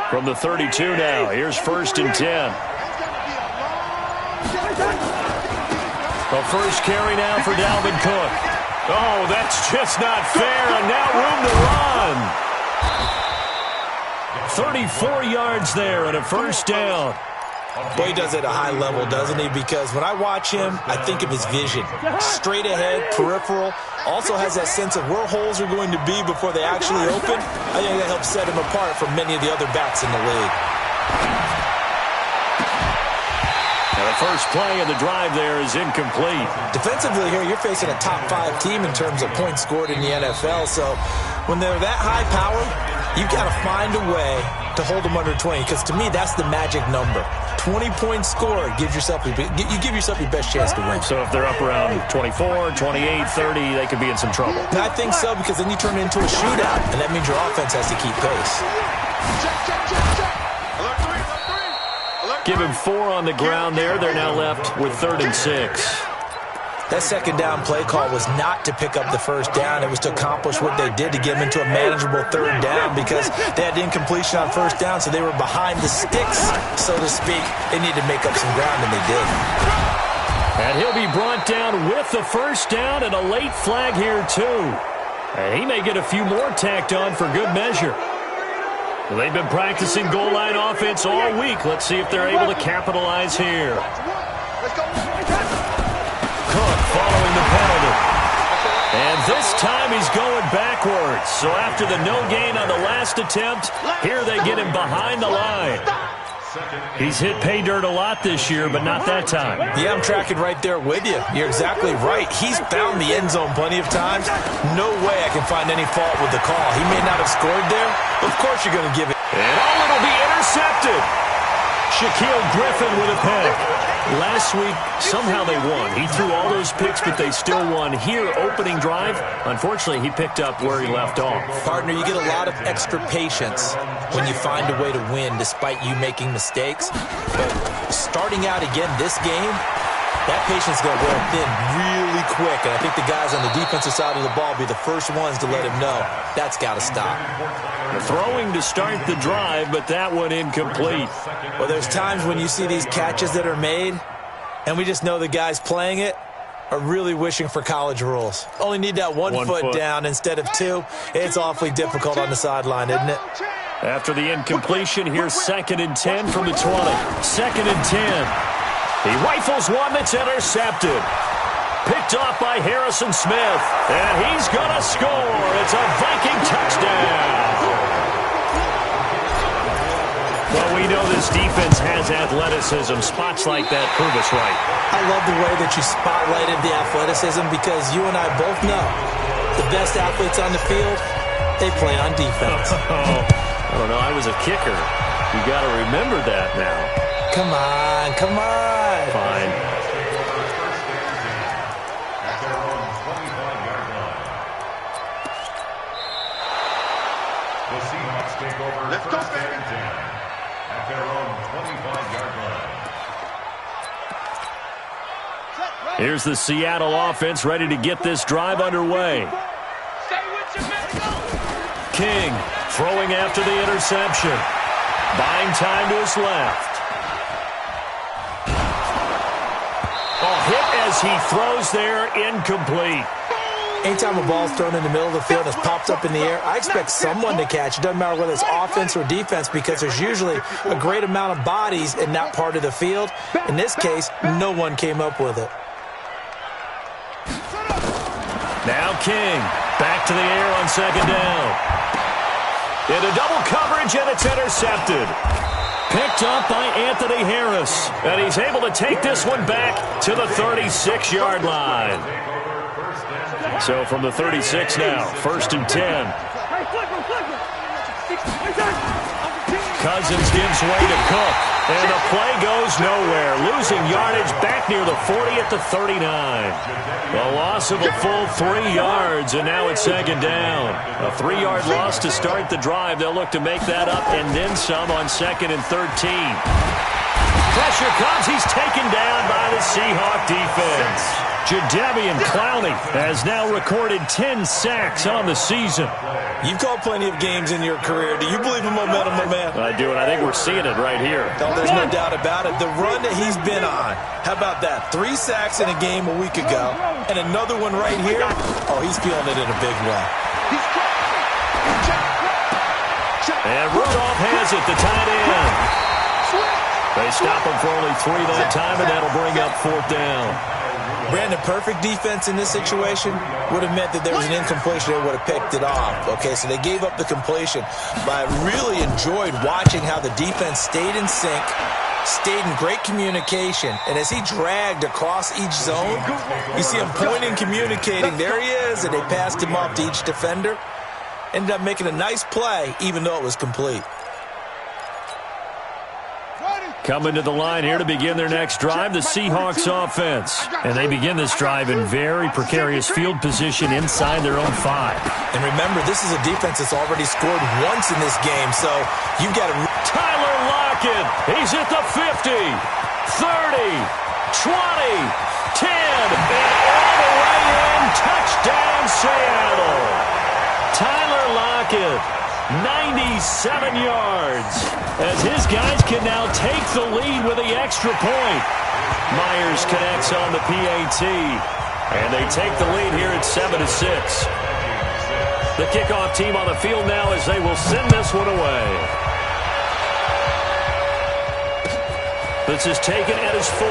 From the 32 now, here's 1st and 10. The first carry now for Dalvin Cook. Oh, that's just not fair, and now room to run. 34 yards there and a 1st down. Boy, he does it at a high level, doesn't he? Because when I watch him, I think of his vision. Straight ahead, peripheral. Also has that sense of where holes are going to be before they actually open. I think that helps set him apart from many of the other backs in the league. And the first play of the drive there is incomplete. Defensively here, you're facing a top 5 team in terms of points scored in the NFL. So when they're that high power, you've got to find a way to hold them under 20. Because to me, that's the magic number. 20 points scored gives yourself you give yourself your best chance to win. So if they're up around 24, 28, 30, they could be in some trouble. I think so, because then you turn it into a shootout, and that means your offense has to keep pace. Give him 4 on the ground there. They're now left with 3rd and 6. That 2nd down play call was not to pick up the 1st down. It was to accomplish what they did to get them into a manageable 3rd down, because they had incompletion on 1st down, so they were behind the sticks, so to speak. They needed to make up some ground, and they did. And he'll be brought down with the 1st down and a late flag here, too. And he may get a few more tacked on for good measure. Well, they've been practicing goal line offense all week. Let's see if they're able to capitalize here. Cook following the penalty. And this time he's going backwards. So after the no gain on the last attempt, here they get him behind the line. He's hit pay dirt a lot this year, but not that time. Yeah, I'm tracking right there with you. You're exactly right. He's found the end zone plenty of times. No way I can find any fault with the call. He may not have scored there. Of course you're going to give it. And it'll be intercepted. Shaquille Griffin with a pick. Last week, somehow they won. He threw all those picks, but they still won. Here, opening drive, unfortunately, he picked up where he left off. Partner, you get a lot of extra patience when you find a way to win despite you making mistakes. But starting out again this game, that patience is going to wear thin really quick. And I think the guys on the defensive side of the ball will be the first ones to let him know that's got to stop. Throwing to start the drive, but that one incomplete. Well, there's times when you see these catches that are made, and we just know the guys playing it are really wishing for college rules. Only need that one foot down instead of 2. It's awfully difficult on the sideline, isn't it? After the incompletion, here's 2nd and 10 from the 20. 2nd and 10. He rifles one that's intercepted. Picked off by Harrison Smith. And he's going to score. It's a Viking touchdown. Well, we know this defense has athleticism. Spots like that prove us right. I love the way that you spotlighted the athleticism, because you and I both know the best athletes on the field, they play on defense. I don't know. I was a kicker. You got to remember that now. Come on, come on. Fine. The Seahawks take over first and 10 at their own 25-yard line. Here's the Seattle offense ready to get this drive underway. King throwing after the interception. Buying time to his left. Hit as he throws there, incomplete. Anytime a ball's thrown in the middle of the field and it's popped up in the air, I expect someone to catch. It doesn't matter whether it's offense or defense, because there's usually a great amount of bodies in that part of the field. In this case, no one came up with it. Now King, back to the air on 2nd down. Into double coverage, and it's intercepted. Picked up by Anthony Harris. And he's able to take this one back to the 36-yard line. So from the 36 now, 1st and 10. Cousins gives way to Cook. And the play goes nowhere. Losing yardage back near the 40 at the 39. A loss of a full 3 yards, and now it's 2nd down. A 3-yard loss to start the drive. They'll look to make that up and then some on 2nd and 13. Pressure comes. He's taken down by the Seahawk defense. Jadeveon Clowney has now recorded 10 sacks on the season. You've called plenty of games in your career. Do you believe in momentum, my man? I do, and I think we're seeing it right here. No, there's no doubt about it. The run that he's been on, how about that? 3 sacks in a game a week ago, and another one right here. Oh, he's feeling it in a big way. And Rudolph has it, the tight end. They stop him for only 3 that time, and that'll bring up 4th down. Brandon, perfect defense in this situation would have meant that there was an incompletion. They would have picked it off. Okay, so they gave up the completion. But I really enjoyed watching how the defense stayed in sync, stayed in great communication, and as he dragged across each zone, you see him pointing, communicating. There he is, and they passed him off to each defender. Ended up making a nice play, even though it was complete. Coming to the line here to begin their next drive, the Seahawks offense. And they begin this drive in very precarious field position inside their own 5. And remember, this is a defense that's already scored once in this game, so you've got to... Tyler Lockett, he's at the 50, 30, 20, 10, and all the way in, touchdown Seattle. Tyler Lockett, 97 yards, as his guys can now take the lead with the extra point. Myers connects on the PAT, and they take the lead here at 7-6. The kickoff team on the field now as they will send this one away. This is taken at his 4.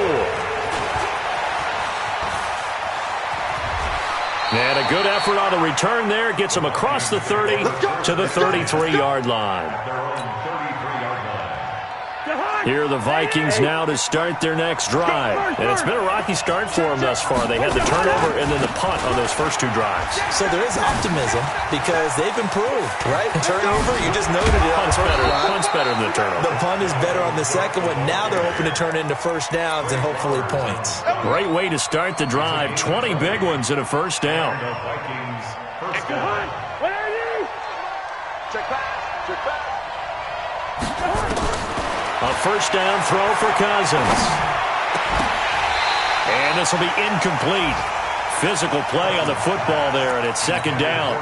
And a good effort on the return there. Gets him across the 30 to the 33-yard line. Here are the Vikings now to start their next drive. And it's been a rocky start for them thus far. They had the turnover and then the punt on those first 2 drives. So there is optimism because they've improved, right? Turnover, you just noted it. Punt's better than the turnover. The punt is better on the second one. Now they're hoping to turn into first downs and hopefully points. Great way to start the drive. 20 big ones and a first down. Where are you? Check back. Check back. A first down throw for Cousins. And this will be incomplete. Physical play on the football there, and it's 2nd down.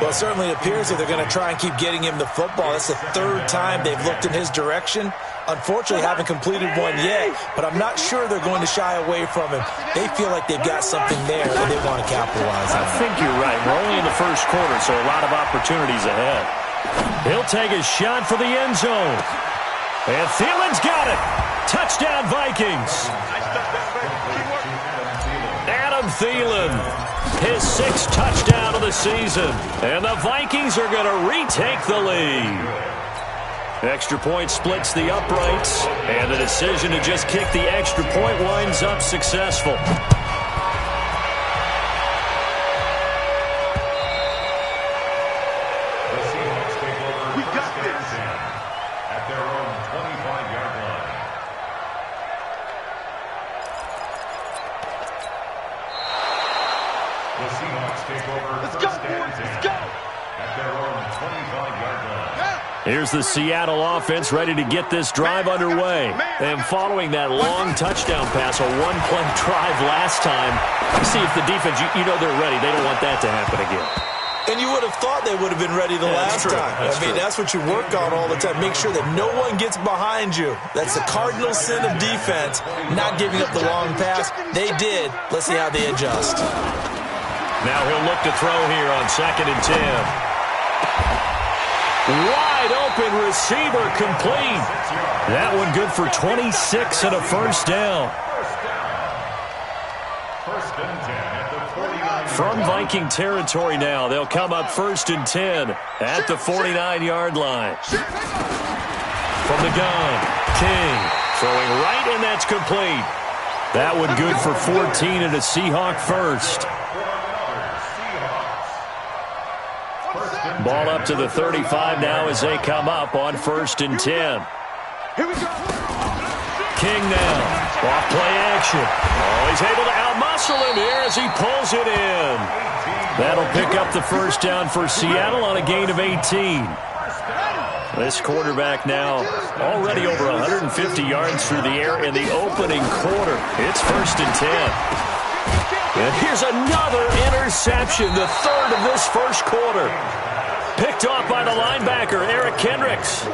Well, it certainly appears that they're going to try and keep getting him the football. That's the 3rd time they've looked in his direction. Unfortunately, haven't completed one yet, but I'm not sure they're going to shy away from him. They feel like they've got something there and they want to capitalize on it. I think you're right. We're only in the first quarter, so a lot of opportunities ahead. He'll take a shot for the end zone. And Thielen's got it. Touchdown, Vikings. Adam Thielen, his 6th touchdown of the season. And the Vikings are going to retake the lead. Extra point splits the uprights. And the decision to just kick the extra point winds up successful. Here's the Seattle offense ready to get this drive underway. And following that long touchdown pass, a 1-play drive last time, see if the defense, you know they're ready. They don't want that to happen again. And you would have thought they would have been ready the last time. I mean, that's what you work on all the time. Make sure that no one gets behind you. That's the cardinal sin of defense, not giving up the long pass. They did. Let's see how they adjust. Now he'll look to throw here on 2nd and 10. Wide open receiver complete. That one good for 26 and a first down. From Viking territory now, they'll come up 1st and 10 at the 49-yard line. From the gun, King throwing right, and that's complete. That one good for 14 and a Seahawk first. Ball up to the 35 now as they come up on 1st and 10. King now, off play action. Oh, he's able to outmuscle him here as he pulls it in. That'll pick up the first down for Seattle on a gain of 18. This quarterback now already over 150 yards through the air in the opening quarter. It's 1st and 10. And here's another interception, the third of this first quarter. Picked off by the linebacker, Eric Kendricks.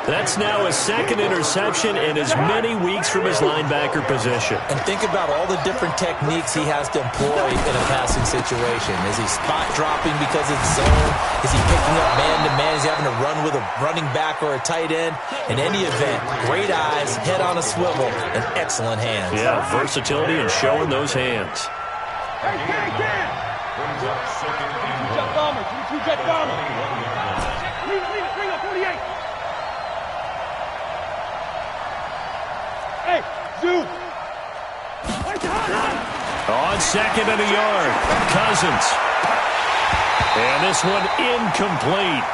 That's now his second interception in as many weeks from his linebacker position. And think about all the different techniques he has to employ in a passing situation. Is he spot dropping because it's zone? Is he picking up man-to-man? Is he having to run with a running back or a tight end? In any event, great eyes, head on a swivel, and excellent hands. Yeah, versatility and showing those hands. Brings up second and goal. On second and a yard, Cousins. And this one incomplete.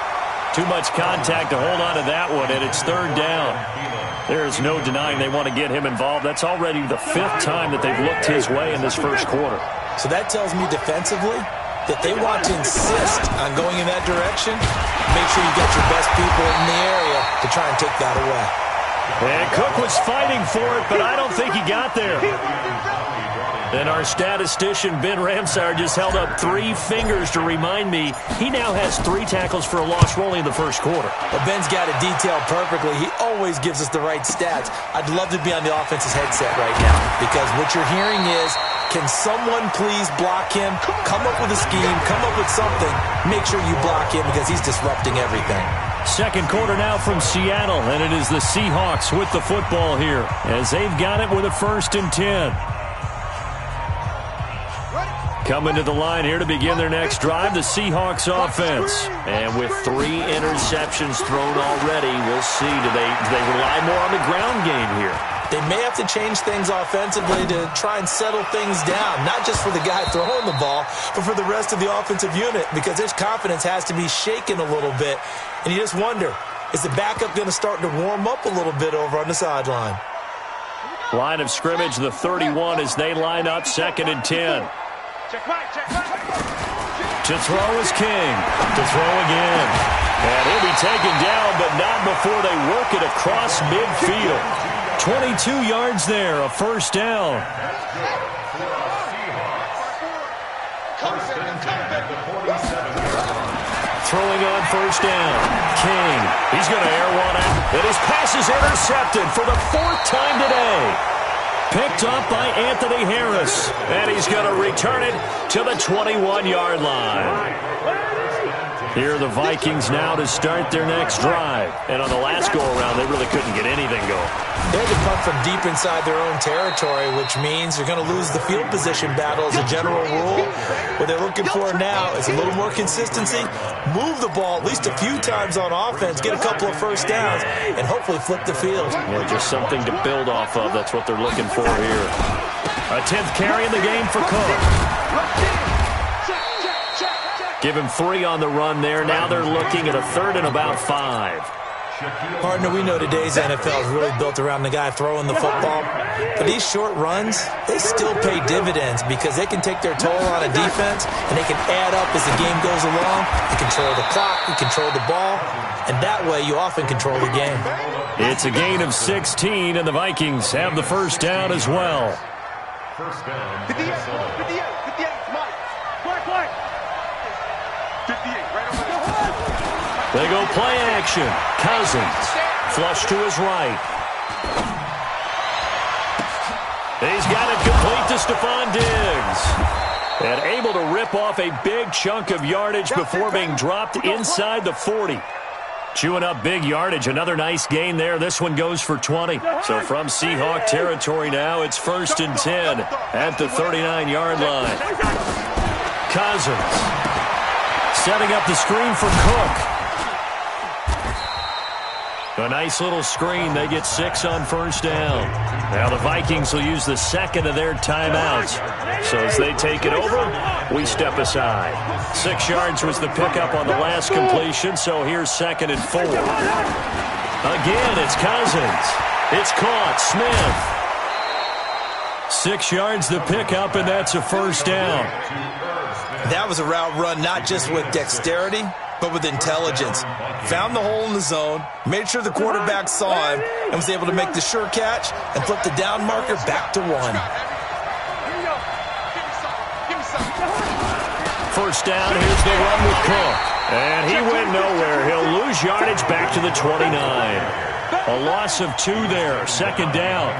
Too much contact to hold on to that one, and it's third down. There's no denying they want to get him involved. That's already the fifth time that they've looked his way in this first quarter. So that tells me defensively that they want to insist on going in that direction. Make sure you get your best people in the area to try and take that away. And Cook was fighting for it, but I don't think he got there. And our statistician, Ben Ramsar, just held up 3 fingers to remind me he now has 3 tackles for a loss only in the first quarter. Well, Ben's got it detailed perfectly. He always gives us the right stats. I'd love to be on the offense's headset right now because what you're hearing is, can someone please block him? Come up with a scheme. Come up with something. Make sure you block him because he's disrupting everything. Second quarter now from Seattle, and it is the Seahawks with the football here as they've got it with a 1st and 10. Coming to the line here to begin their next drive, the Seahawks offense. And with 3 interceptions thrown already, we'll see. Do they rely more on the ground game here? They may have to change things offensively to try and settle things down, not just for the guy throwing the ball, but for the rest of the offensive unit, because his confidence has to be shaken a little bit. And you just wonder, is the backup going to start to warm up a little bit over on the sideline? Line of scrimmage, the 31 as they line up 2nd and 10. To throw is King. To throw again. And he'll be taken down, but not before they work it across midfield. 22 yards there, a 1st down. Throwing on 1st down. King. He's going to air one out. And his pass is intercepted for the 4th time today. Picked up by Anthony Harris. And he's going to return it to the 21-yard line. Here are the Vikings now to start their next drive. And on the last go-around, they really couldn't get anything going. They had to punt from deep inside their own territory, which means they're going to lose the field position battle as a general rule. What they're looking for now is a little more consistency, move the ball at least a few times on offense, get a couple of 1st downs, and hopefully flip the field. Yeah, just something to build off of. That's what they're looking for here. A 10th carry in the game for Cook. Give him 3 on the run there. Now they're looking at a 3rd and about 5. Partner, we know today's NFL is really built around the guy throwing the football. But these short runs, they still pay dividends because they can take their toll on a defense and they can add up as the game goes along. You control the clock, you control the ball, and that way you often control the game. It's a gain of 16, and the Vikings have the 1st down as well. 1st down. 58, Mike. Quick. 58, right over there. They go play action. Cousins. Flush to his right. He's got it complete to Stephon Diggs. And able to rip off a big chunk of yardage before being dropped inside the 40. Chewing up big yardage. Another nice gain there. This one goes for 20. So from Seahawk territory now, it's 1st and 10 at the 39-yard line. Cousins. Setting up the screen for Cook. A nice little screen. They get 6 on 1st down. Now the Vikings will use the 2nd of their timeouts. So as they take it over, we step aside. 6 yards was the pickup on the last completion, so here's 2nd and 4. Again, it's Cousins. It's caught. Smith. 6 yards the pickup, and that's a 1st down. That was a route run not just with dexterity, but with intelligence. Found the hole in the zone, made sure the quarterback saw him, and was able to make the sure catch and flip the down marker back to 1. first down. Here's the run with Cook. And he went nowhere. He'll lose yardage back to the 29. A loss of 2 there. Second down.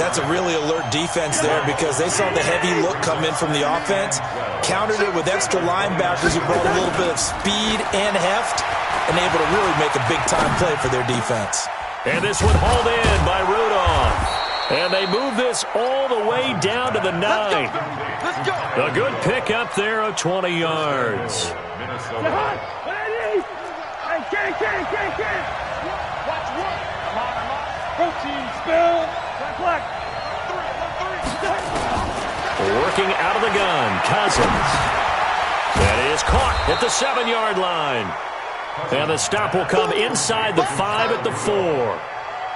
That's a really alert defense there because they saw the heavy look come in from the offense, countered it with extra linebackers who brought a little bit of speed and heft, and able to really make a big-time play for their defense. And this one hauled in by Rudolph. And they move this all the way down to the 9. Let's go. A good pick up there of 20 yards. Minnesota. Watch one. Come on. Protein spill. Working out of the gun, Cousins. That is caught at the 7-yard line. And the stop will come inside the 5 at the 4.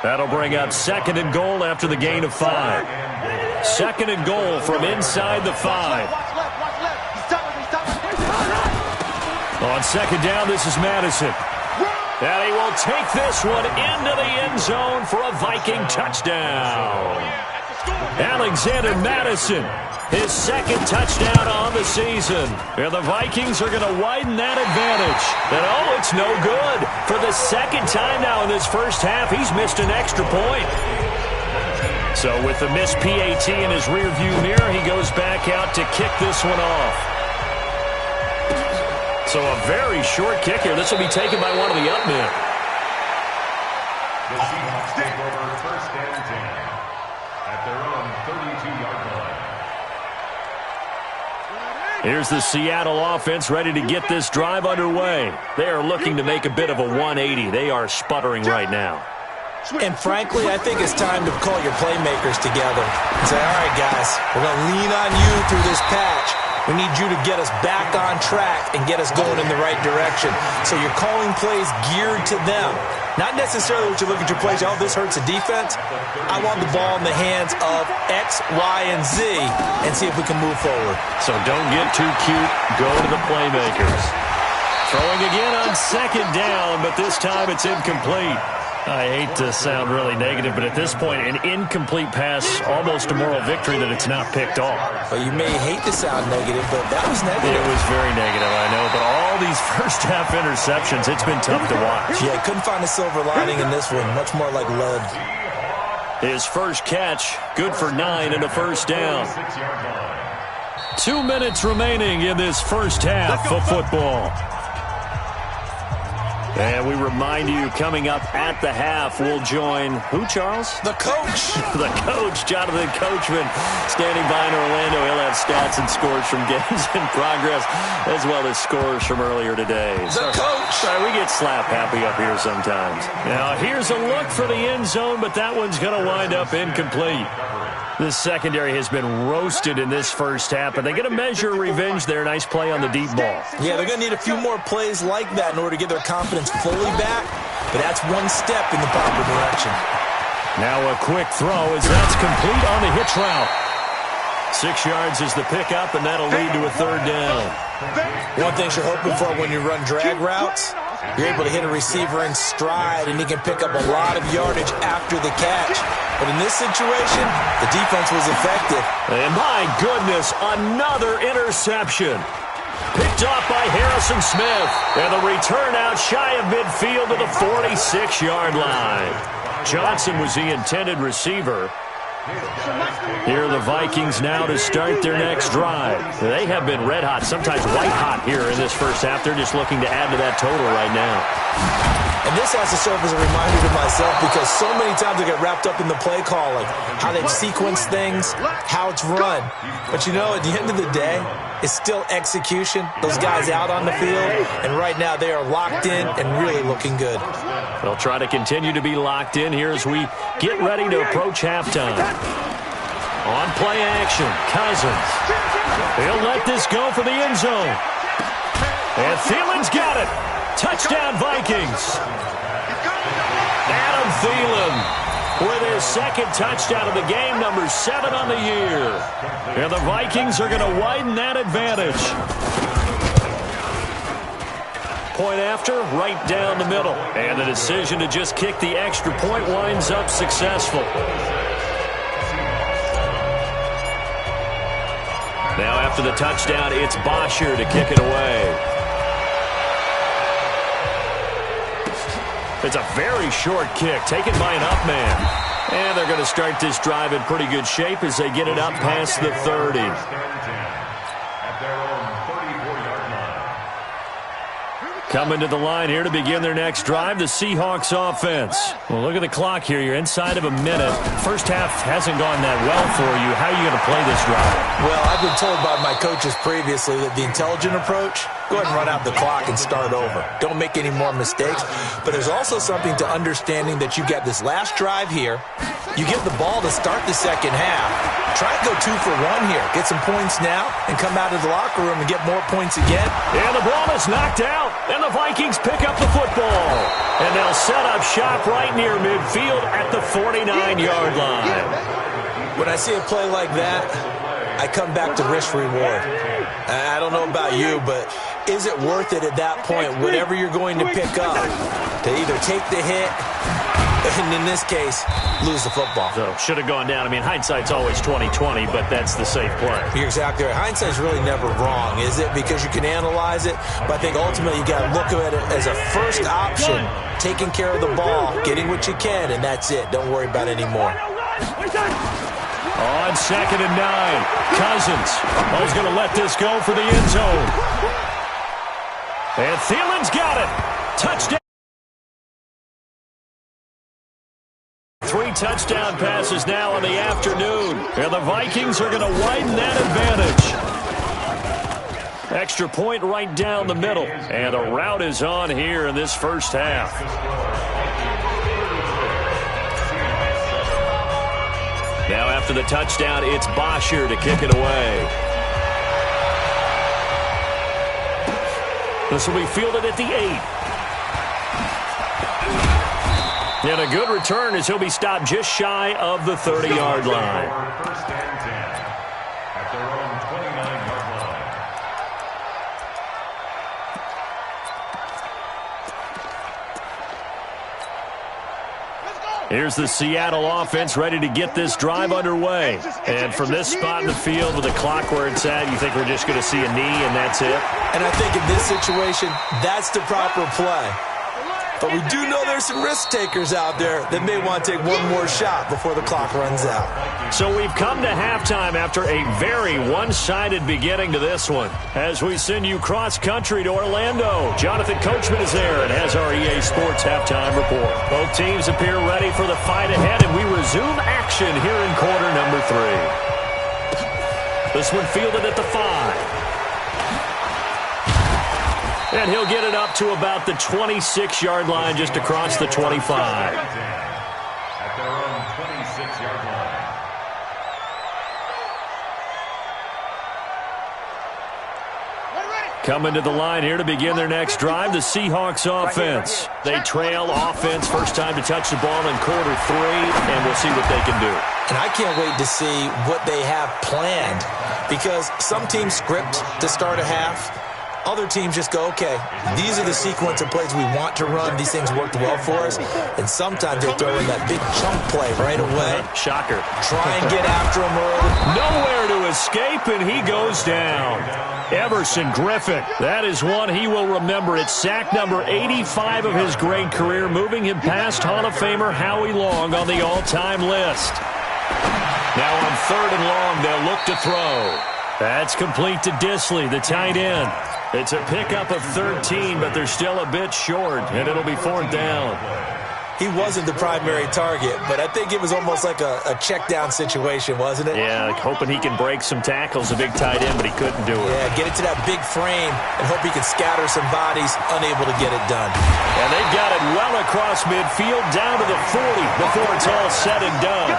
That'll bring up 2nd and goal after the gain of 5. 2nd and goal from inside the 5. On 2nd down, this is Madison. And he will take this one into the end zone for a Viking touchdown. Alexander Madison, his 2nd touchdown on the season. And the Vikings are going to widen that advantage. And it's no good. For the 2nd time now in this first half, he's missed an extra point. So with the missed PAT in his rearview mirror, he goes back out to kick this one off. So a very short kick here. This will be taken by one of the up men. The Seahawks take over first and 10 at their own 32-yard line. Here's the Seattle offense ready to get this drive underway. They are looking to make a bit of a 180. They are sputtering right now. And frankly, I think it's time to call your playmakers together and say, all right, guys, we're going to lean on you through this patch. We need you to get us back on track and get us going in the right direction. So you're calling plays geared to them. Not necessarily what you look at your plays, oh, this hurts the defense. I want the ball in the hands of X, Y, and Z and see if we can move forward. So don't get too cute. Go to the playmakers. Throwing again on 2nd down, but this time it's incomplete. I hate to sound really negative, but at this point, an incomplete pass, almost a moral victory that it's not picked off. Well, you may hate to sound negative, but that was negative. It was very negative, I know, but all these first-half interceptions, it's been tough to watch. Yeah, couldn't find a silver lining in this one, much more like lead. His first catch, good for 9 and a first down. 2 minutes remaining in this first half of football. And we remind you, coming up at the half, we'll join who, Charles? The coach. The coach, Jonathan Coachman, standing by in Orlando. He'll have stats and scores from games in progress, as well as scores from earlier today. The coach. Sorry, we get slap happy up here sometimes. Now, here's a look for the end zone, but that one's going to wind up incomplete. The secondary has been roasted in this first half, but they get a measure of revenge there. Nice play on the deep ball. Yeah, they're going to need a few more plays like that in order to get their confidence fully back, but that's one step in the proper direction. Now a quick throw as that's complete on the hitch route. 6 yards is the pickup, and that'll lead to a 3rd down. One thing you're hoping for when you run drag routes, you're able to hit a receiver in stride, and he can pick up a lot of yardage after the catch. But in this situation, the defense was effective. And my goodness, another interception. Picked off by Harrison Smith. And the return out shy of midfield to the 46-yard line. Johnson was the intended receiver. Here are the Vikings now to start their next drive. They have been red hot, sometimes white hot here in this first half. They're just looking to add to that total right now. And this has to serve as a reminder to myself because so many times I get wrapped up in the play calling, how they sequence things, how it's run. But you know, at the end of the day, it's still execution. Those guys out on the field, and right now they are locked in and really looking good. They'll try to continue to be locked in here as we get ready to approach halftime. On play action, Cousins. He'll let this go for the end zone. And Thielen's got it. Touchdown, Vikings. Adam Thielen with his 2nd touchdown of the game, number 7 on the year. And the Vikings are going to widen that advantage. Point after, right down the middle. And the decision to just kick the extra point winds up successful. Now after the touchdown, it's Bosher to kick it away. It's a very short kick taken by an up man. And they're going to start this drive in pretty good shape as they get it up past the 30. Coming to the line here to begin their next drive, the Seahawks offense. Well, look at the clock here. You're inside of a minute. First half hasn't gone that well for you. How are you going to play this drive? Well, I've been told by my coaches previously that the intelligent approach, go ahead and run out the clock and start over. Don't make any more mistakes. But there's also something to understanding that you get this last drive here. You get the ball to start the second half. Try and go 2 for 1 here. Get some points now and come out of the locker room and get more points again. And the ball is knocked out. And the Vikings pick up the football. And they'll set up shop right near midfield at the 49-yard line. When I see a play like that, I come back to risk-reward. I don't know about you, but is it worth it at that point, whatever you're going to pick up, to either take the hit, and in this case, lose the football? So, should have gone down. I mean, hindsight's always 20/20, but that's the safe play. You're exactly right. Hindsight's really never wrong, is it? Because you can analyze it, but I think ultimately you got to look at it as a first option, taking care of the ball, getting what you can, and that's it. Don't worry about it anymore. On 2nd and 9, Cousins. He's going to let this go for the end zone. And Thielen's got it. Touchdown. 3 touchdown passes now in the afternoon. And the Vikings are going to widen that advantage. Extra point right down the middle. And a rout is on here in this first half. Now after the touchdown, it's Bosher to kick it away. This will be fielded at the 8. And a good return as he'll be stopped just shy of the 30-yard line. First and 10 at their own 29-yard line. Here's the Seattle offense ready to get this drive underway. And from this spot in the field with the clock where it's at, you think we're just going to see a knee and that's it? And I think in this situation, that's the proper play. But we do know there's some risk takers out there that may want to take one more shot before the clock runs out. So we've come to halftime after a very one-sided beginning to this one. As we send you cross-country to Orlando, Jonathan Coachman is there and has our EA Sports halftime report. Both teams appear ready for the fight ahead, and we resume action here in quarter number 3. This one fielded at the 5. And he'll get it up to about the 26-yard line, just across the 25. At their own 26-yard line. Coming to the line here to begin their next drive, the Seahawks offense. They trail offense, first time to touch the ball in quarter 3, and we'll see what they can do. And I can't wait to see what they have planned, because some teams script to start a half. Other teams just go, okay, these are the sequence of plays we want to run. These things worked well for us. And sometimes they throw in that big chunk play right away. Shocker. Try and get after him early. Nowhere to escape, and he goes down. Everson Griffin. That is one he will remember. It's sack number 85 of his great career, moving him past Hall of Famer Howie Long on the all-time list. Now on 3rd and long, they'll look to throw. That's complete to Disley, the tight end. It's a pickup of 13, but they're still a bit short, and it'll be 4th down. He wasn't the primary target, but I think it was almost like a check-down situation, wasn't it? Yeah, like hoping he can break some tackles, a big tight end, but he couldn't do it. Yeah, get it to that big frame and hope he can scatter some bodies, unable to get it done. And they've got it well across midfield, down to the 40 before it's all said and done.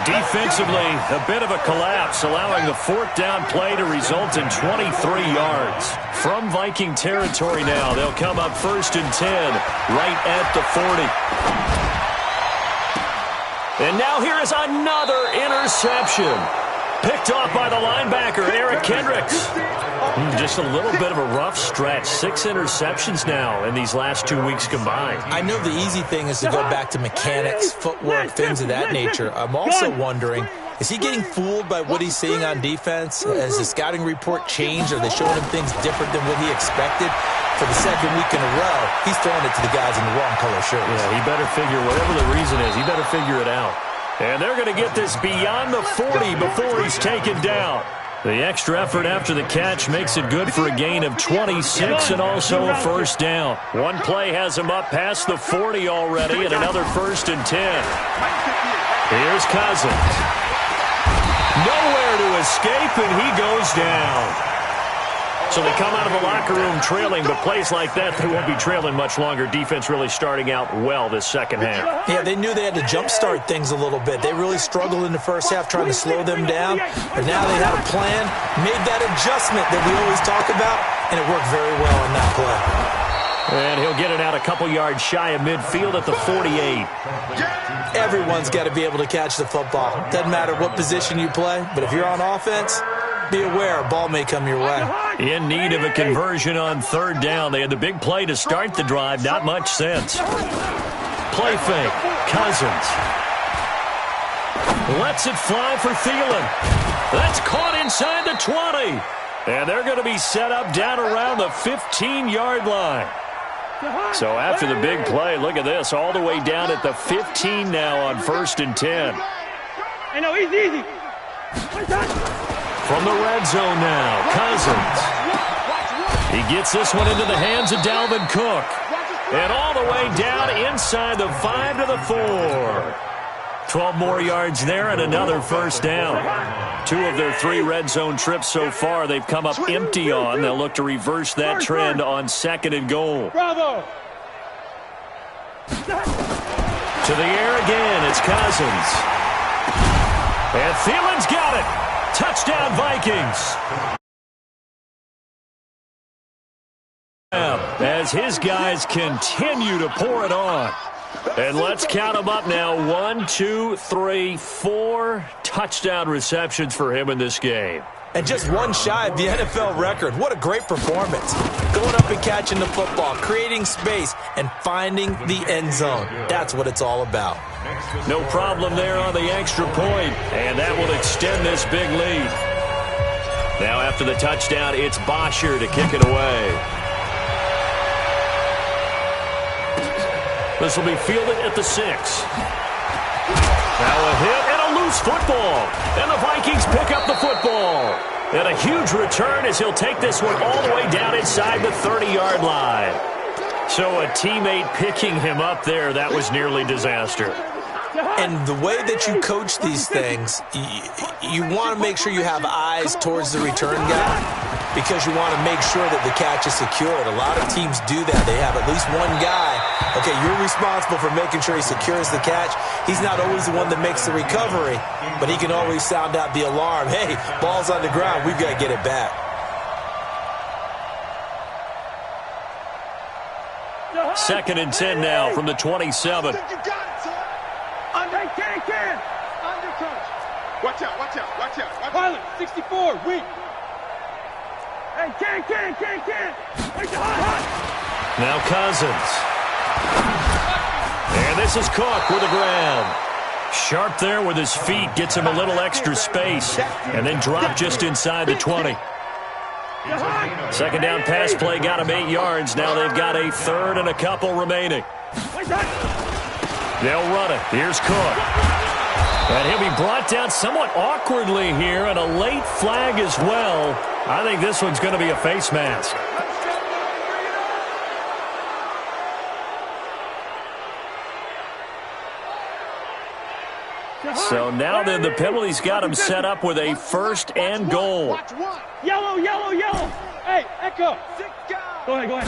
Defensively, a bit of a collapse, allowing the 4th down play to result in 23 yards. From Viking territory now, they'll come up 1st and 10, right at the 40. And now here is another interception. Picked off by the linebacker, Eric Kendricks. Just a little bit of a rough stretch. 6 interceptions now in these last 2 weeks combined. I know the easy thing is to go back to mechanics, footwork, things of that nature. I'm also wondering, Is he getting fooled by what he's seeing on defense? Has the scouting report changed? Are they showing him things different than what he expected? For the second week in a row, he's throwing it to the guys in the wrong color shirts. Yeah, he better figure, whatever the reason is, he better figure it out. And they're going to get this beyond the 40 before he's taken down. The extra effort after the catch makes it good for a gain of 26 and also a first down. One play has him up past the 40 already and another 1st and 10. Here's Cousins. Nowhere to escape, and he goes down. So they come out of the locker room trailing, but plays like that, they won't be trailing much longer. Defense really starting out well this second half. Yeah, they knew they had to jumpstart things a little bit. They really struggled in the first half trying to slow them down, but now they had a plan, made that adjustment that we always talk about, and it worked very well on that play. And he'll get it out a couple yards shy of midfield at the 48. Everyone's got to be able to catch the football. Doesn't matter what position you play, but if you're on offense, be aware a ball may come your way. In need of a conversion on 3rd down. They had the big play to start the drive. Not much sense. Play fake. Cousins. Lets it fly for Thielen. That's caught inside the 20. And they're going to be set up down around the 15-yard line. So after the big play, look at this, all the way down at the 15 now on 1st and 10. Hey, no, easy. From the red zone now, Cousins. He gets this one into the hands of Dalvin Cook. And all the way down inside the 5 to the 4. 12 more yards there and another first down. 2 of their 3 red zone trips so far they've come up empty on. They'll look to reverse that trend on 2nd and goal. Bravo. To the air again, it's Cousins. And Thielen's got it. Touchdown, Vikings. As his guys continue to pour it on. And let's count them up now. 1, 2, 3, 4 touchdown receptions for him in this game. And just one shy of the NFL record. What a great performance. Going up and catching the football, creating space, and finding the end zone. That's what it's all about. No problem there on the extra point, and that will extend this big lead. Now after the touchdown, it's Bosher to kick it away. This will be fielded at the 6. Now a hit and a loose football. And the Vikings pick up the football. And a huge return as he'll take this one all the way down inside the 30-yard line. So a teammate picking him up there, that was nearly disaster. And the way that you coach these things, you want to make sure you have eyes towards the return guy because you want to make sure that the catch is secured. A lot of teams do that. They have at least one guy. Okay, you're responsible for making sure he secures the catch. He's not always the one that makes the recovery, but he can always sound out the alarm. Hey, ball's on the ground. We've got to get it back. Second and 10 now from the 27. Watch out. Pilot, 64, weak. Hey, can. Now Cousins. And this is Cook with the ground. Sharp there with his feet, gets him a little extra space, and then drop just inside the 20. Second down pass play got him 8 yards. Now they've got a 3rd and a couple remaining. They'll run it. Here's Cook. And he'll be brought down somewhat awkwardly here, and a late flag as well. I think this one's going to be a face mask. So now then the penalty's got him set up with a 1st and goal. Yellow. Hey, Echo. Go ahead.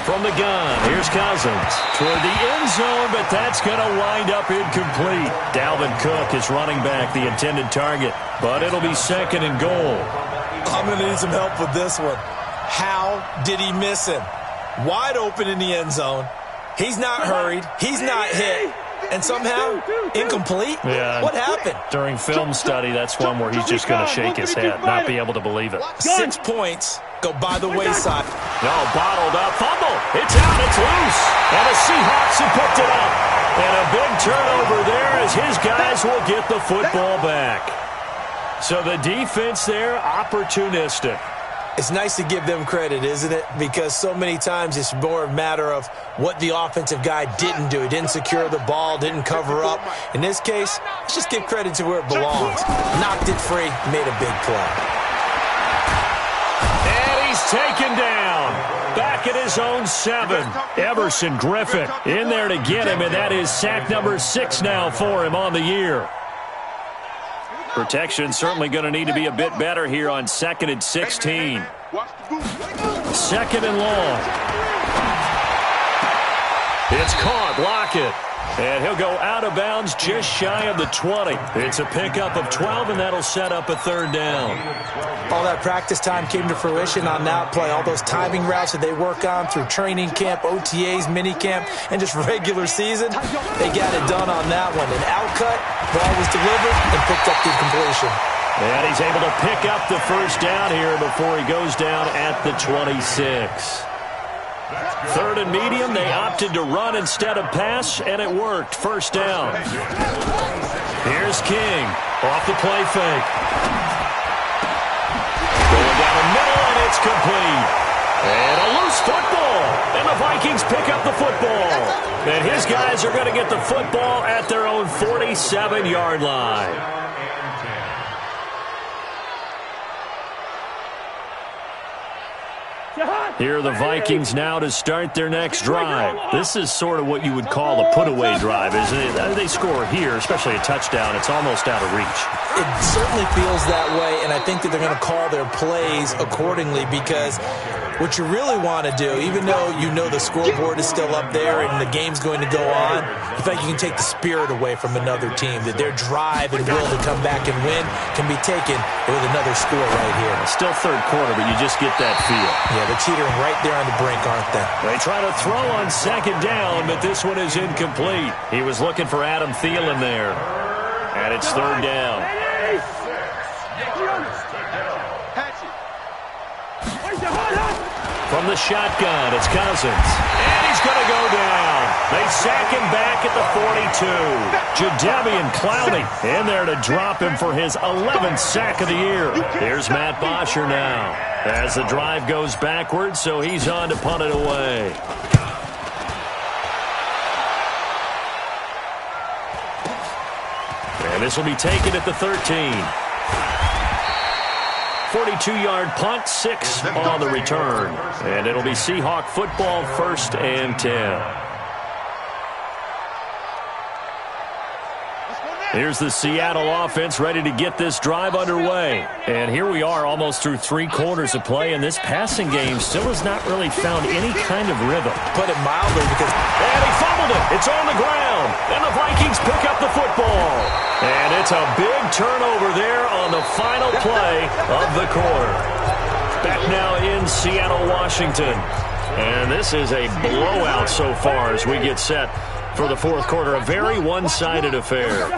From the gun, here's Cousins toward the end zone, but that's going to wind up incomplete. Dalvin Cook is running back, the intended target, but it'll be 2nd and goal. I'm going to need some help with this one. How did he miss him? Wide open in the end zone. He's not hurried. He's not hit. And somehow, incomplete? Yeah. What happened? During film study, that's one where he's just going to shake his head, not be able to believe it. 6 points go by the wayside. No, bottled up. Fumble. It's out. It's loose. And the Seahawks have picked it up. And a big turnover there as his guys will get the football back. So the defense there, opportunistic. It's nice to give them credit, isn't it? Because so many times it's more a matter of what the offensive guy didn't do. He didn't secure the ball, didn't cover up. In this case, let's just give credit to where it belongs. Knocked it free, made a big play. And he's taken down. Back at his own 7. Everson Griffin in there to get him, and that is sack number 6 now for him on the year. Protection certainly going to need to be a bit better here on 2nd and 16. 2nd and long. It's caught. Lockett. And he'll go out of bounds just shy of the 20. It's a pickup of 12, and that'll set up a 3rd down. All that practice time came to fruition on that play. All those timing routes that they work on through training camp, OTAs, minicamp, and just regular season, they got it done on that one. An outcut, ball was delivered, and picked up the completion. And he's able to pick up the 1st down here before he goes down at the 26. 3rd and medium, they opted to run instead of pass, and it worked. 1st down. Here's King off the play fake. Going down the middle, and it's complete. And a loose football. And the Vikings pick up the football. And his guys are going to get the football at their own 47-yard line. Here are the Vikings now to start their next drive. This is sort of what you would call a put-away drive, isn't it? They score here, especially a touchdown. It's almost out of reach. It certainly feels that way, and I think that they're going to call their plays accordingly because what you really want to do, even though you know the scoreboard is still up there and the game's going to go on, you think you can take the spirit away from another team, that their drive and will to come back and win can be taken with another score right here. Still 3rd quarter, but you just get that feel. Yeah, they're teetering right there on the brink, aren't they? They try to throw on 2nd down, but this one is incomplete. He was looking for Adam Thielen there. And it's 3rd down. From the shotgun, it's Cousins. And he's going to go down. They sack him back at the 42. Jadeveon Clowney in there to drop him for his 11th sack of the year. Here's Matt Bosher now as the drive goes backwards, so he's on to punt it away. And this will be taken at the 13. 42-yard punt, 6 on the return. And it'll be Seahawk football, 1st and 10. Here's the Seattle offense ready to get this drive underway. And here we are almost through 3 quarters of play, and this passing game still has not really found any kind of rhythm. Put it mildly because... And he fumbled it. It's on the ground. And the Vikings pick up the football. And it's a big turnover there on the final play of the quarter. Back now in Seattle, Washington. And this is a blowout so far as we get set for the 4th quarter. A very one-sided affair.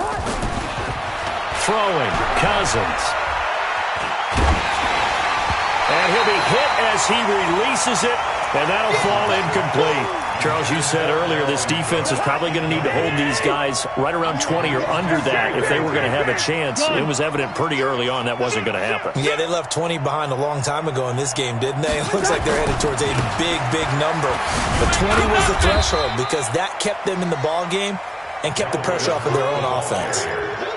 Throwing, Cousins. And he'll be hit as he releases it, and that'll fall incomplete. Charles, you said earlier this defense is probably going to need to hold these guys right around 20 or under that if they were going to have a chance. It was evident pretty early on that wasn't going to happen. Yeah, they left 20 behind a long time ago in this game, didn't they? It looks like they're headed towards a big, big number. But 20 was the threshold because that kept them in the ball game and kept the pressure off of their own offense.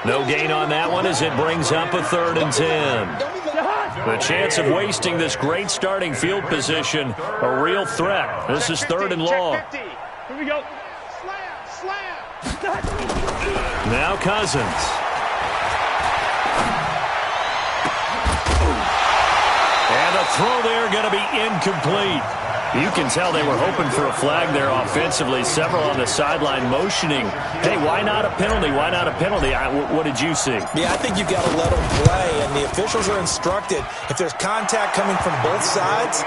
No gain on that one as it brings up a 3rd and 10. The chance of wasting this great starting field position, a real threat. This is 3rd and long. Here we go. Slam. Now Cousins. And a throw there going to be incomplete. You can tell they were hoping for a flag there offensively. Several on the sideline motioning, hey, why not a penalty? Why not a penalty? What did you see? Yeah, I think you've got to let them play, and the officials are instructed. If there's contact coming from both sides,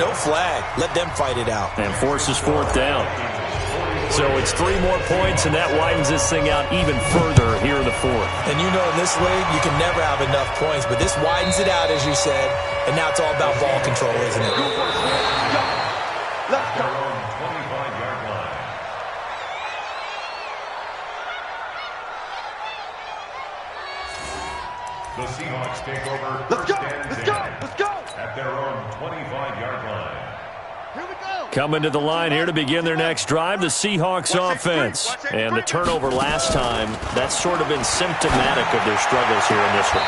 no flag. Let them fight it out. And forces 4th down. So it's 3 more points, and that widens this thing out even further here in the 4th. And you know in this league, you can never have enough points, but this widens it out, as you said, and now it's all about ball control, isn't it? Let's go. 25-yard line. The Seahawks take over first and 10. Let's go! At their own 25-yard line. Here we go. Coming to the line here to begin their next drive, the Seahawks offense. And the turnover last time, that's sort of been symptomatic of their struggles here in this one.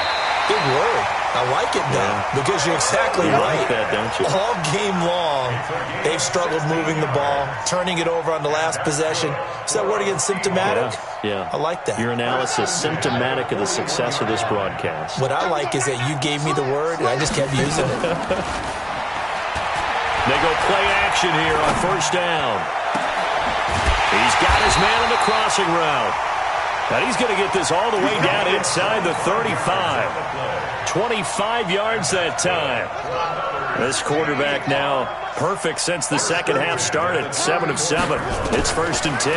Big word. I like it, though, because you're exactly right. Like that, don't you? All game long, they've struggled moving the ball, turning it over on the last possession. Is that word again, symptomatic? Yeah. I like that. Your analysis, symptomatic of the success of this broadcast. What I like is that you gave me the word, and I just kept using it. They go play action here on first down. He's got his man on the crossing route. And he's going to get this all the way down inside the 35. 25 yards that time. This quarterback now perfect since the second half started. 7 of 7. It's first and 10.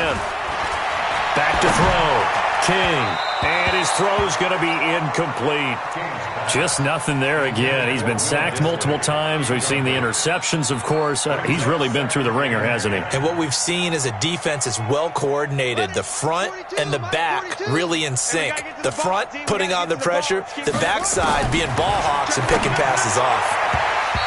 Back to throw. King. And his throw's going to be incomplete. Just nothing there again. He's been sacked multiple times. We've seen the interceptions, of course. He's really been through the ringer, hasn't he? And what we've seen is a defense that's well coordinated. The front and the back really in sync. The front putting on the pressure. The backside being ball hawks and picking passes off.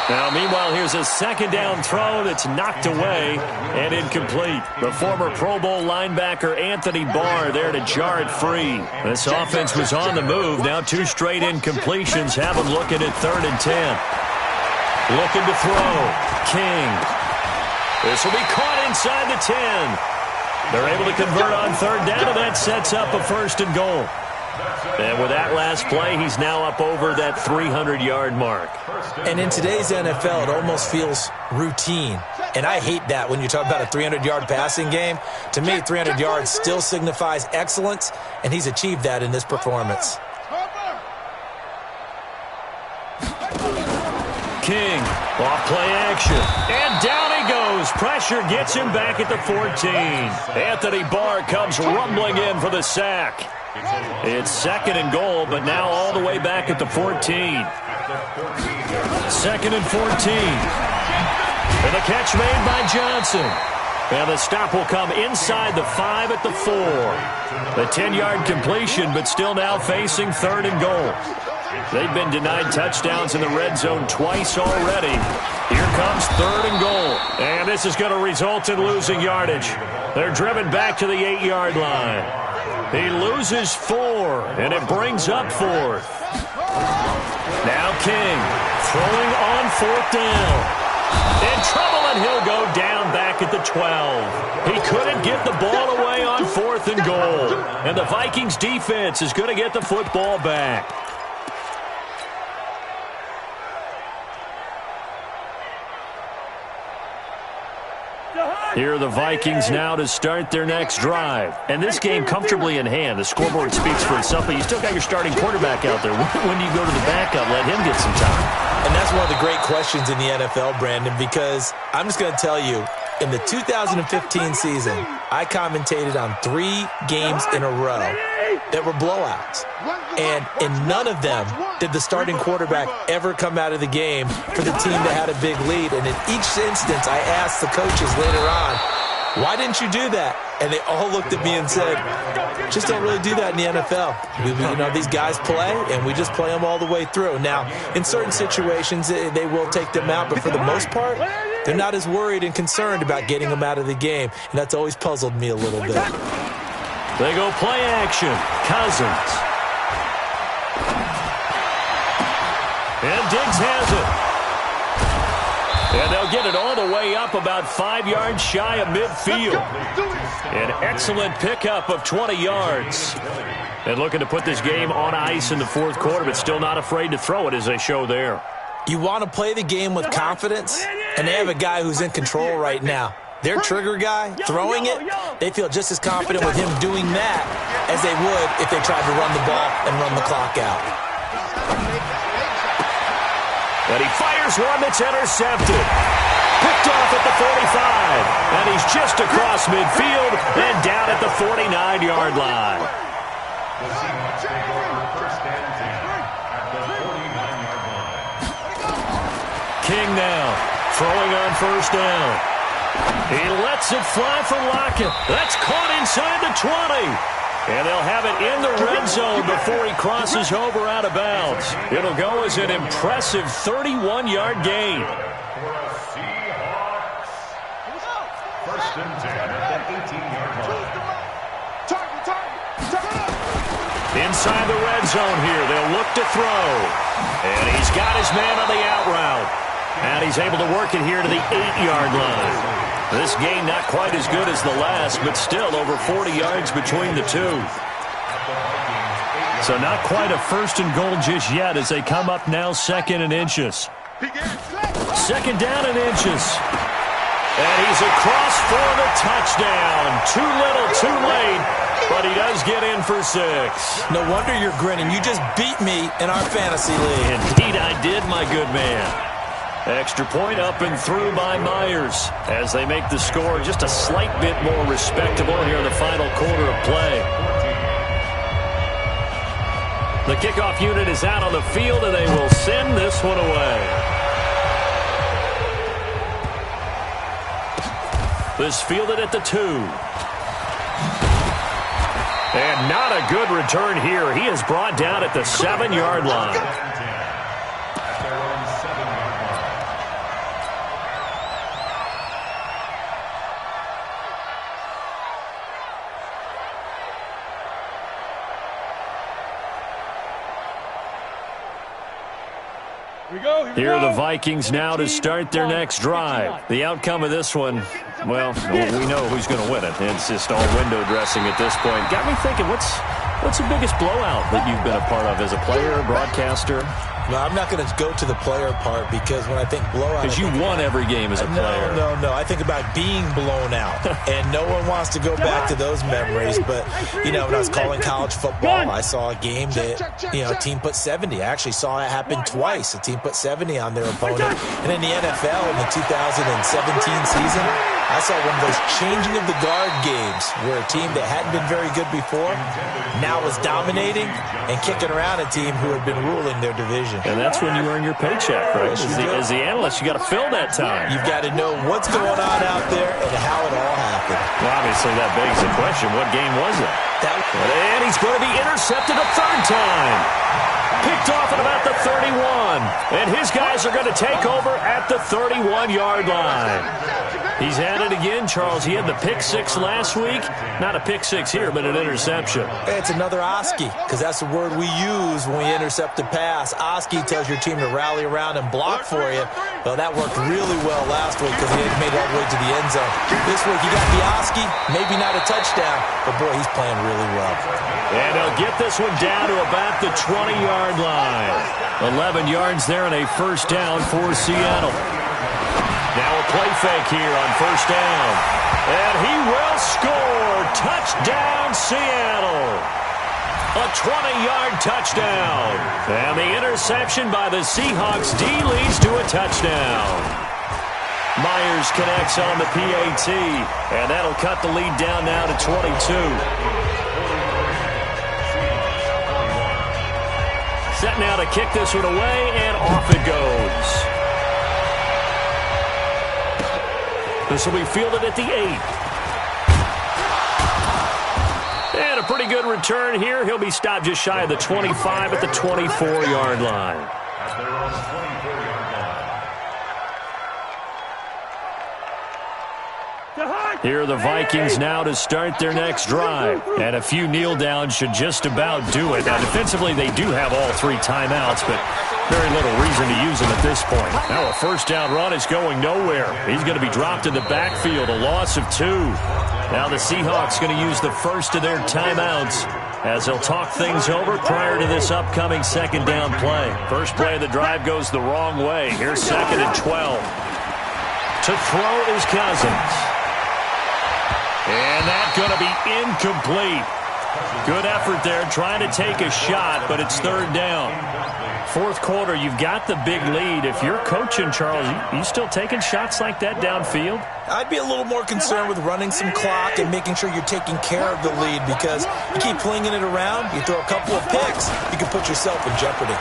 Now, meanwhile, here's a second down throw that's knocked away and incomplete. The former Pro Bowl linebacker Anthony Barr there to jar it free. This offense was on the move. Now 2 straight incompletions have them looking at 3rd and 10. Looking to throw. King. This will be caught inside the 10. They're able to convert on 3rd down, and that sets up a 1st and goal. And with that last play, he's now up over that 300-yard mark. And in today's NFL, it almost feels routine. And I hate that when you talk about a 300-yard passing game. To me, 300 yards still signifies excellence, and he's achieved that in this performance. King, off play action, and down he goes. Pressure gets him back at the 14. Anthony Barr comes rumbling in for the sack. It's 2nd and goal, but now all the way back at the 14. 2nd and 14. And the catch made by Johnson. And the stop will come inside the 5 at the 4. The 10-yard completion, but still now facing 3rd and goal. They've been denied touchdowns in the red zone twice already. Here comes 3rd and goal. And this is going to result in losing yardage. They're driven back to the 8-yard line. He loses 4, and it brings up 4th. Now King throwing on 4th down. In trouble, and he'll go down back at the 12. He couldn't get the ball away on 4th and goal. And the Vikings defense is going to get the football back. Here are the Vikings now to start their next drive. And this game comfortably in hand. The scoreboard speaks for itself, but you still got your starting quarterback out there. When do you go to the backup? Let him get some time. And that's one of the great questions in the NFL, Brandon, because I'm just going to tell you, in the 2015 season, I commentated on 3 games in a row that were blowouts. And in none of them did the starting quarterback ever come out of the game for the team that had a big lead. And in each instance, I asked the coaches later on, why didn't you do that? And they all looked at me and said, just don't really do that in the NFL. These guys play, and we just play them all the way through. Now, in certain situations, they will take them out, but for the most part, they're not as worried and concerned about getting them out of the game. And that's always puzzled me a little bit. They go play action. Cousins. And Diggs has it. And they'll get it all the way up about 5 yards shy of midfield. An excellent pickup of 20 yards. And looking to put this game on ice in the 4th quarter, but still not afraid to throw it as they show there. You want to play the game with confidence, and they have a guy who's in control right now. Their trigger guy, throwing it, they feel just as confident with him doing that as they would if they tried to run the ball and run the clock out. And he fires one that's intercepted. Picked off at the 45. And he's just across midfield and down at the 49-yard line. The Seahawks take over first and 10 at the 49-yard line. King now throwing on first down. He lets it fly for Lockett. That's caught inside the 20. And they'll have it in the red zone before he crosses over out of bounds. It'll go as an impressive 31-yard gain. First and 10 at the 18-yard line. Inside the red zone here, they'll look to throw. And he's got his man on the out route. And he's able to work it here to the 8-yard line. This gain not quite as good as the last, but still over 40 yards between the two. So not quite a first and goal just yet as they come up now second and inches. Second down and inches. And he's across for the touchdown. Too little, too late, but he does get in for 6. No wonder you're grinning. You just beat me in our fantasy league. Indeed I did, my good man. Extra point up and through by Myers as they make the score just a slight bit more respectable here in the final quarter of play. The kickoff unit is out on the field, and they will send this one away. This fielded at the 2. And not a good return here. He is brought down at the 7-yard line. Here are the Vikings now to start their next drive. The outcome of this one, well, we know who's going to win it. It's just all window dressing at this point. Got me thinking, what's the biggest blowout that you've been a part of as a player, broadcaster? No, I'm not going to go to the player part because when I think blowout... Because you won every game as a player. No. I think about being blown out. And no one wants to go back to those memories. But, you know, when I was calling college football, I saw a game that, you know, a team put 70. I actually saw it happen twice. A team put 70 on their opponent. And in the NFL, in the 2017 season, I saw one of those changing of the guard games where a team that hadn't been very good before now was dominating and kicking around a team who had been ruling their division. And that's when you earn your paycheck, right? As the analyst, you got to fill that time. You've got to know what's going on out there and how it all happened. Well, obviously, that begs the question, what game was it? And he's going to be intercepted a third time. Picked off at about the 31. And his guys are going to take over at the 31-yard line. He's at it again, Charles. He had the pick 6 last week. Not a pick 6 here, but an interception. It's another Oski, because that's the word we use when we intercept a pass. Oski tells your team to rally around and block for you. Well, that worked really well last week because he had made it all the way to the end zone. This week, you got the Oski, maybe not a touchdown, but boy, he's playing really well. And he'll get this one down to about the 20-yard line. 11 yards there and a first down for Seattle. Now a play fake here on first down. And he will score. Touchdown, Seattle. A 20-yard touchdown. And the interception by the Seahawks D leads to a touchdown. Myers connects on the PAT. And that'll cut the lead down now to 22. Set now to kick this one away, and off it goes. This will be fielded at the 8. And a pretty good return here. He'll be stopped just shy of the 25 at the 24-yard line. Here are the Vikings now to start their next drive. And a few kneel downs should just about do it. Now, defensively, they do have all 3 timeouts, but very little reason to use them at this point. Now a first down run is going nowhere. He's going to be dropped in the backfield, a loss of 2. Now the Seahawks going to use the first of their timeouts as they'll talk things over prior to this upcoming second down play. First play of the drive goes the wrong way. Here's second and 12. To throw is Cousins. And that's going to be incomplete. Good effort there, trying to take a shot, but it's third down. Fourth quarter, you've got the big lead. If you're coaching, Charles, you still taking shots like that downfield? I'd be a little more concerned with running some clock and making sure you're taking care of the lead, because you keep flinging it around, you throw a couple of picks, you can put yourself in jeopardy.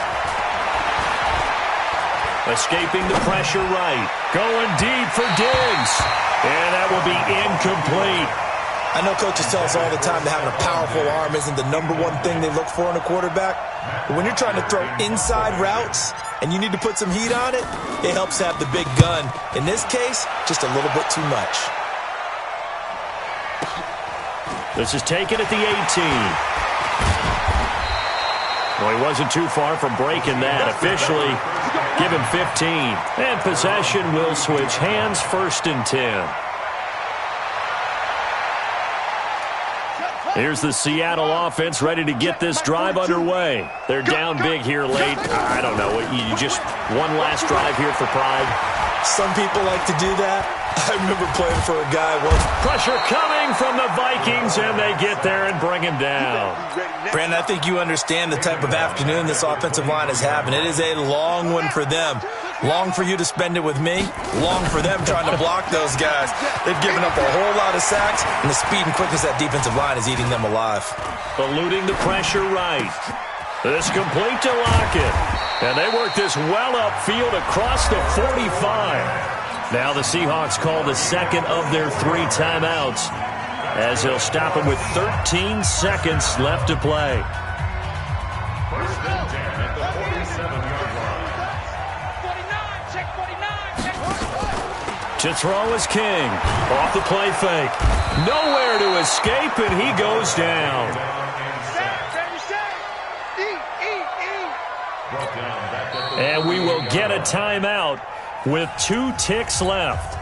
Escaping the pressure right. Going deep for Diggs. And that will be incomplete. I know coaches tell us all the time that having a powerful arm isn't the #1 thing they look for in a quarterback. But when you're trying to throw inside routes and you need to put some heat on it, it helps to have the big gun. In this case, just a little bit too much. This is taken at the 18. Well, he wasn't too far from breaking that. Officially, give him 15. And possession will switch hands, 1st and 10. Here's the Seattle offense ready to get this drive underway. They're down big here late. I don't know. You just one last drive here for pride. Some people like to do that. I remember playing for a guy once. Pressure coming from the Vikings, and they get there and bring him down. Brandon, I think you understand the type of afternoon this offensive line is having. It is a long one for them. Long for you to spend it with me. Long for them trying to block those guys. They've given up a whole lot of sacks, and the speed and quickness of that defensive line is eating them alive. Eluding the pressure right. This complete to Lockett. And they work this well upfield across the 45. Now the Seahawks call the second of their 3 timeouts, as they'll stop him with 13 seconds left to play. 1st and 10 at the 47-yard line. 49, check 49. To throw is King. Off the play fake. Nowhere to escape, and he goes down. And we will get a timeout with 2 ticks left.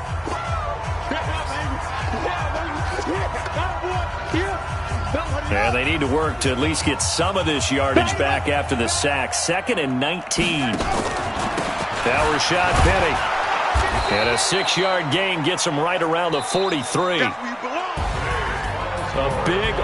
And they need to work to at least get some of this yardage back after the sack. 2nd and 19. Now Rashad Penny. And a 6-yard gain gets him right around the 43. A big